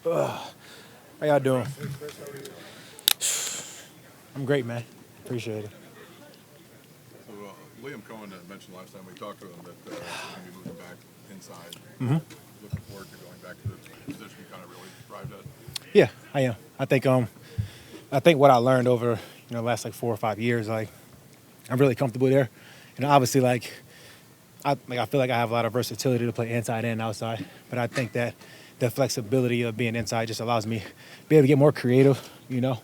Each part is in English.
How y'all doing? I'm great, man. Appreciate it. So Liam Coen mentioned last time we talked to him that he's going to be moving back inside. Mm-hmm. Looking forward to going back to the position you kind of really thrived at. Yeah, I am. I think what I learned over the last like 4 or 5 years, like I'm really comfortable there. Obviously, I feel like I have a lot of versatility to play inside and outside, but I think that the flexibility of being inside just allows me to be able to get more creative.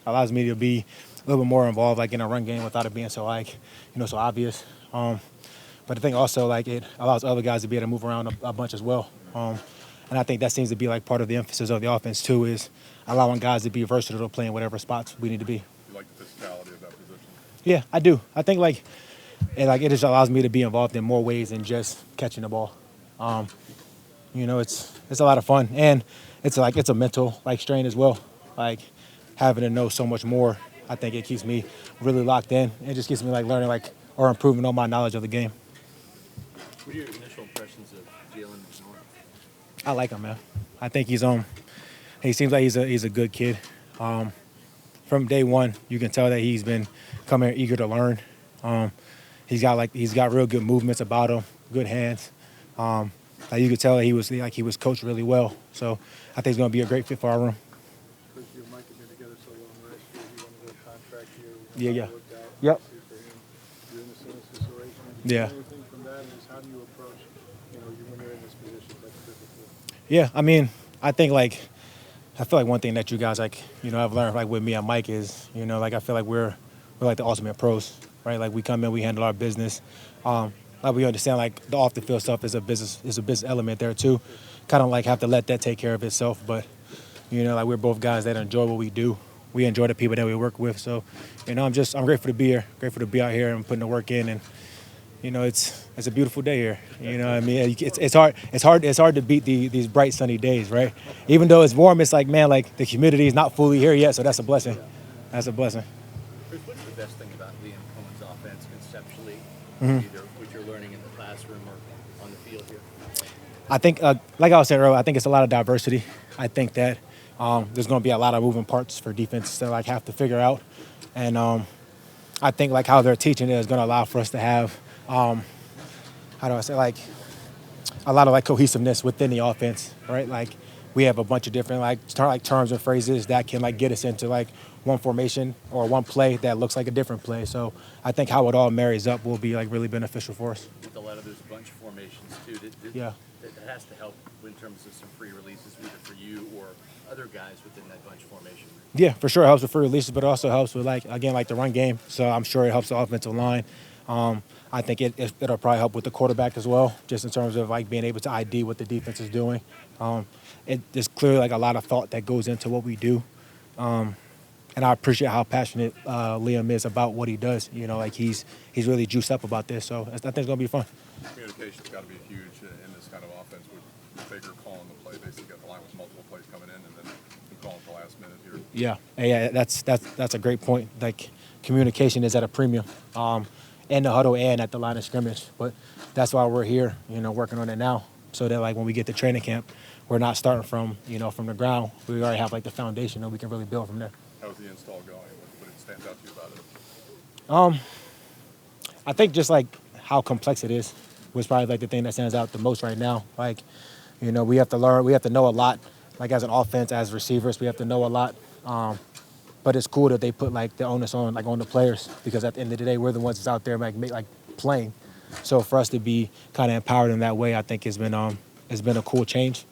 Allows me to be a little bit more involved, like in a run game, without it being so so obvious. But I think also like it allows other guys to be able to move around a bunch as well. And I think that seems to be like part of the emphasis of the offense too, is allowing guys to be versatile to play in whatever spots we need to be. You like the physicality of that position? Yeah, I do. I think it just allows me to be involved in more ways than just catching the ball. It's a lot of fun, and it's a mental strain as well. Like having to know so much more, I think it keeps me really locked in. It just keeps me learning or improving on my knowledge of the game. What are your initial impressions of Jalen? I like him, man. I think he seems like he's a good kid. From day one, you can tell that he's been coming here eager to learn. He's got real good movements about him, good hands. You could tell that he was coached really well. So I think he's going to be a great fit for our room. Because you and Mike have been together so long last year, you wanted a contract here. Yeah. Yep. You're in a similar situation. Yeah. Anything from that is how do you approach, you when you're in this position like you did before? Yeah, I think I feel like one thing that you guys have learned with me and Mike is I feel like we're like the ultimate pros, right? Like we come in, we handle our business. We understand the off the field stuff is a business element there too. Kind of have to let that take care of itself. But we're both guys that enjoy what we do. We enjoy the people that we work with. So I'm grateful to be here, grateful to be out here and putting the work in. And it's a beautiful day here. It's hard to beat these bright sunny days, right? Even though it's warm, it's the humidity is not fully here yet. So that's a blessing. That's a blessing. What's the best thing about Liam Coen's offense conceptually, Mm-hmm. either what you're learning in the classroom or on the field here? I think, like I was saying earlier, I think it's a lot of diversity. I think that there's going to be a lot of moving parts for defense to have to figure out, and I think how they're teaching it is going to allow for us to have, a lot of cohesiveness within the offense, right? We have a bunch of different terms and phrases that can get us into one formation or one play that looks like a different play. So I think how it all marries up will be really beneficial for us. With a lot of those bunch formations too, Yeah. that has to help in terms of some free releases, either for you or other guys within that bunch formation. Yeah, for sure. It helps with free releases, but it also helps with the run game. So I'm sure it helps the offensive line. I think it'll probably help with the quarterback as well, just in terms of being able to ID what the defense is doing. There's clearly a lot of thought that goes into what we do. And I appreciate how passionate Liam is about what he does. He's really juiced up about this. So I think it's going to be fun. Communication's got to be huge in this kind of offense with Baker calling the play. Basically got the line with multiple plays coming in and then you calling at the last minute here. Yeah, that's a great point. Communication is at a premium in the huddle and at the line of scrimmage. But that's why we're here, working on it now, so that when we get to training camp, we're not starting from the ground. We already have the foundation and we can really build from there. How's the install going? What stands out to you about it? I think just how complex it is was probably the thing that stands out the most right now. We have to learn, we have to know a lot. As an offense, as receivers, we have to know a lot. But it's cool that they put the onus on on the players, because at the end of the day, we're the ones that's out there playing. So for us to be kind of empowered in that way, I think has been a cool change,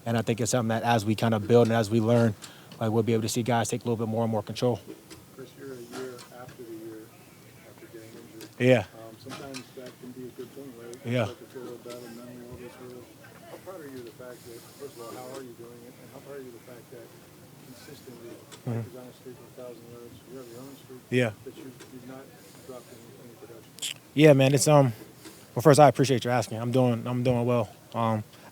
and I think it's something that as we kind of build and as we learn, we'll be able to see guys take a little bit more and more control. Chris, you're a year after the year after getting injured. Yeah. Sometimes that can be a good thing, right? Yeah. To feel better, mentally, all this how proud are you of the fact that, first of all, how are you doing it? And how proud are you of the fact that consistently, you're on a streak of 1,000 yards, you have your own streak, Yeah. that you've not dropped any production? Yeah, man. It's well, first, I appreciate you asking. I'm doing well.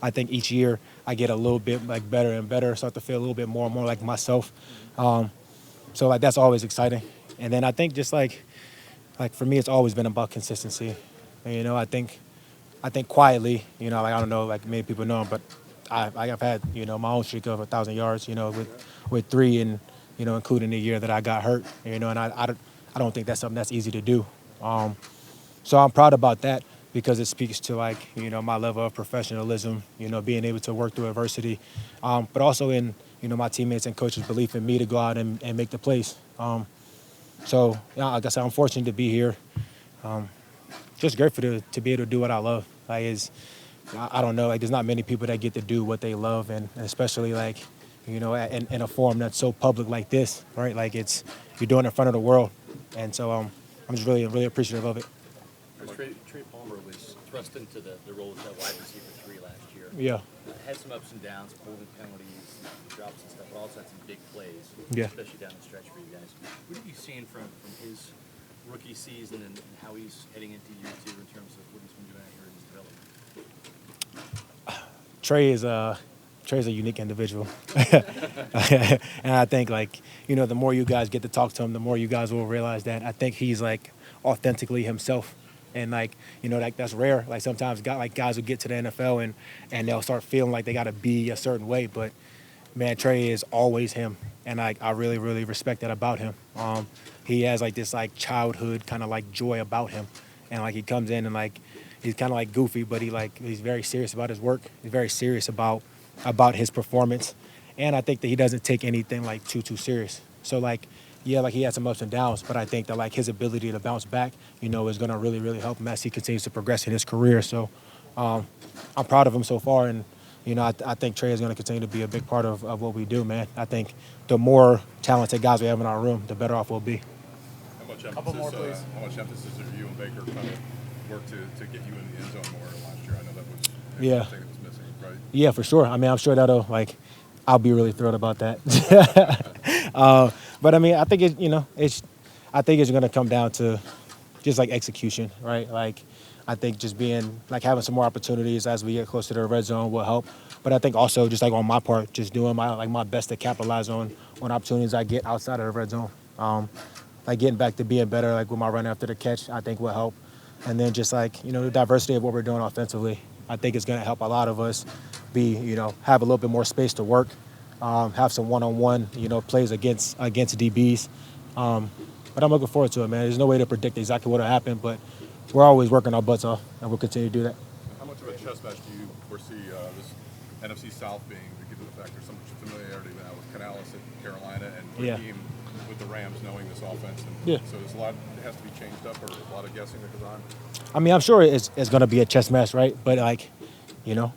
I think each year I get a little bit better and better, start to feel a little bit more and more like myself. So that's always exciting. And then I think just for me, it's always been about consistency. And, I think quietly, I don't know, many people know, but I've had, my own streak of 1,000 yards, with 3 and, including the year that I got hurt, and I don't think that's something that's easy to do. So I'm proud about that because it speaks to my level of professionalism, being able to work through adversity, but also in, my teammates and coaches' belief in me to go out and make the plays. So, like I said, I'm fortunate to be here. Just grateful to be able to do what I love. I don't know, there's not many people that get to do what they love, and especially in a forum that's so public like this, right? You're doing it in front of the world, and so I'm just really, really appreciative of it. Trey Palmer was thrust into the role of that wide receiver 3 last year. Yeah. Had some ups and downs, holding penalties, drops and stuff, but also had some big plays, Yeah. especially down the stretch for you guys. What have you seen from his rookie season and how he's heading into year 2 in terms of what he's been doing out here in his development? Trey's a unique individual. And I think the more you guys get to talk to him, the more you guys will realize that I think he's authentically himself. And that's rare. Sometimes guys will get to the NFL and they'll start feeling like they got to be a certain way. But man, Trey is always him, and I really, really respect that about him. He has this childhood kind of joy about him, and he comes in and he's kind of goofy, but he's very serious about his work. He's very serious about his performance, and I think that he doesn't take anything too serious. So he had some ups and downs, but I think that his ability to bounce back, is going to really, really help him as he continues to progress in his career. So I'm proud of him so far, and I think Trey is going to continue to be a big part of what we do, man. I think the more talented guys we have in our room, the better off we'll be. How much emphasis did you and Baker kind of work to get you in the end zone more last year? I know that was something that was missing, right? Yeah, for sure. I mean, I'm sure that'll I'll be really thrilled about that. But I mean, I think I think it's going to come down to just execution, right? I think just being having some more opportunities as we get closer to the red zone will help. But I think also just on my part, just doing my best to capitalize on opportunities I get outside of the red zone. Getting back to being better, with my run after the catch, I think will help. And then just the diversity of what we're doing offensively, I think it's going to help a lot of us have a little bit more space to work, have some one-on-one, plays against DBs. But I'm looking forward to it, man. There's no way to predict exactly what will happen, but we're always working our butts off, and we'll continue to do that. How much of a chess match do you foresee this NFC South being, given the fact there's so much familiarity now with Canales at Carolina and Raheem with the Rams knowing this offense? And so there's a lot that has to be changed up, or a lot of guessing that goes on? I mean, I'm sure it's going to be a chess match, right? But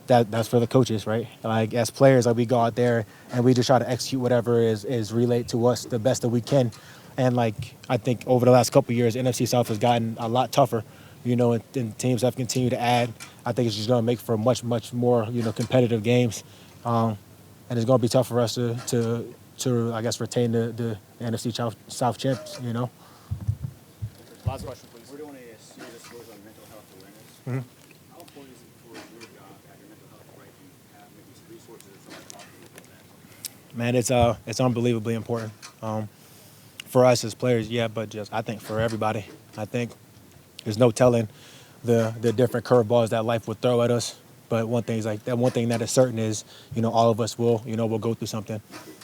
that's for the coaches, right? As players, we go out there and we just try to execute whatever is relayed to us the best that we can. And I think over the last couple of years, NFC South has gotten a lot tougher, and teams have continued to add. I think it's just going to make for much, much more, competitive games. And it's going to be tough for us to I guess, retain the NFC South champs, Last question, please. We're doing a series of scores on mental health awareness. Mm-hmm. How important is it for your job at your mental health, right, to have maybe some resources or something talking about that? Man, it's unbelievably important. For us as players, but just I think for everybody. I think there's no telling the different curveballs that life will throw at us. But one thing that is certain is, all of us will go through something.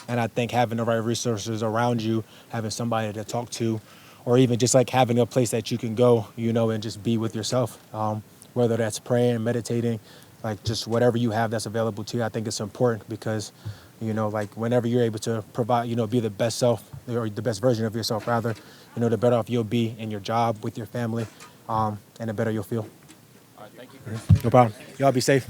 And I think having the right resources around you, having somebody to talk to, or even just having a place that you can go, and just be with yourself, whether that's praying, meditating, just whatever you have that's available to you. I think it's important because, whenever you're able to provide, be the best self, or the best version of yourself, rather, the better off you'll be in your job, with your family, and the better you'll feel. All right, thank you, Chris. No problem. Y'all be safe.